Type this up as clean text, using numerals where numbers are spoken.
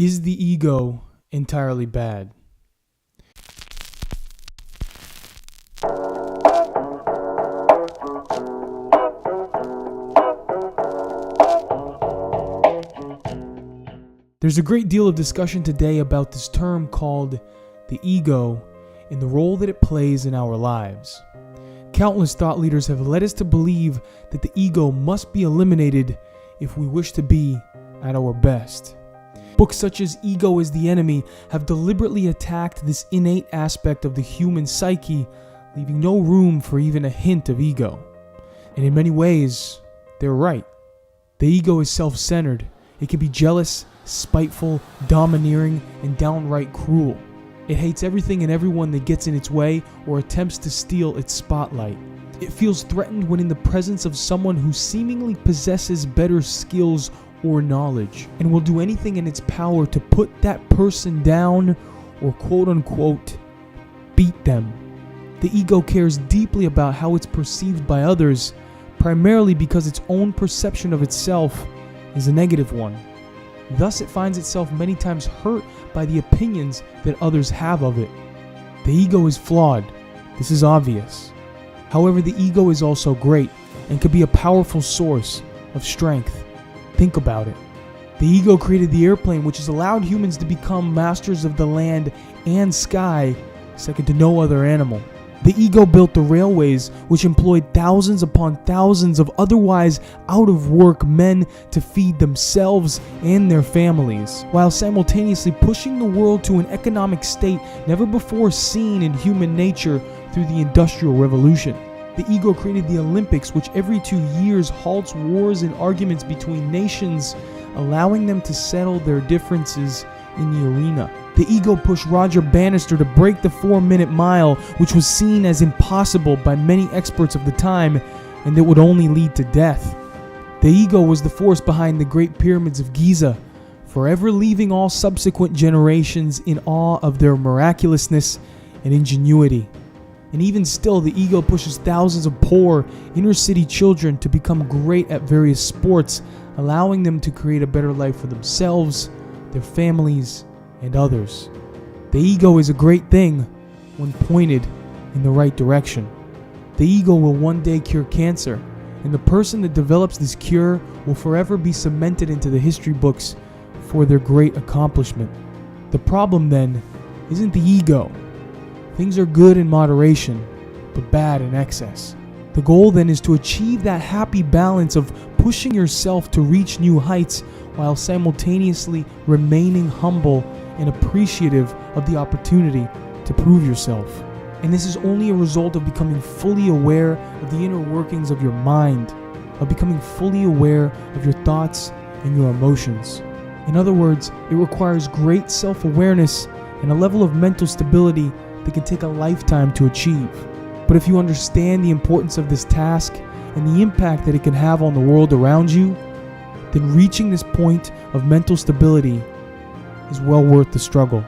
Is the ego entirely bad? There's a great deal of discussion today about this term called the ego and the role that it plays in our lives. Countless thought leaders have led us to believe that the ego must be eliminated if we wish to be at our best. Books such as Ego is the Enemy have deliberately attacked this innate aspect of the human psyche, leaving no room for even a hint of ego. And in many ways, they're right. The ego is self-centered. It can be jealous, spiteful, domineering, and downright cruel. It hates everything and everyone that gets in its way or attempts to steal its spotlight. It feels threatened when in the presence of someone who seemingly possesses better skills or knowledge, and will do anything in its power to put that person down or quote-unquote beat them. The ego cares deeply about how it's perceived by others, primarily because its own perception of itself is a negative one. Thus, it finds itself many times hurt by the opinions that others have of it. The ego is flawed. This is obvious. However, the ego is also great and can be a powerful source of strength. Think about it. The ego created the airplane, which has allowed humans to become masters of the land and sky, second to no other animal. The ego built the railways, which employed thousands upon thousands of otherwise out-of-work men to feed themselves and their families, while simultaneously pushing the world to an economic state never before seen in human nature through the Industrial Revolution. The ego created the Olympics, which every 2 years halts wars and arguments between nations, allowing them to settle their differences in the arena. The ego pushed Roger Bannister to break the 4-minute mile, which was seen as impossible by many experts of the time, and that would only lead to death. The ego was the force behind the Great Pyramids of Giza, forever leaving all subsequent generations in awe of their miraculousness and ingenuity. And even still, the ego pushes thousands of poor, inner-city children to become great at various sports, allowing them to create a better life for themselves, their families, and others. The ego is a great thing when pointed in the right direction. The ego will one day cure cancer, and the person that develops this cure will forever be cemented into the history books for their great accomplishment. The problem then isn't the ego. Things are good in moderation, but bad in excess. The goal then is to achieve that happy balance of pushing yourself to reach new heights while simultaneously remaining humble and appreciative of the opportunity to prove yourself. And this is only a result of becoming fully aware of the inner workings of your mind, of becoming fully aware of your thoughts and your emotions. In other words, it requires great self-awareness and a level of mental stability that can take a lifetime to achieve. But if you understand the importance of this task and the impact that it can have on the world around you, then reaching this point of mental stability is well worth the struggle.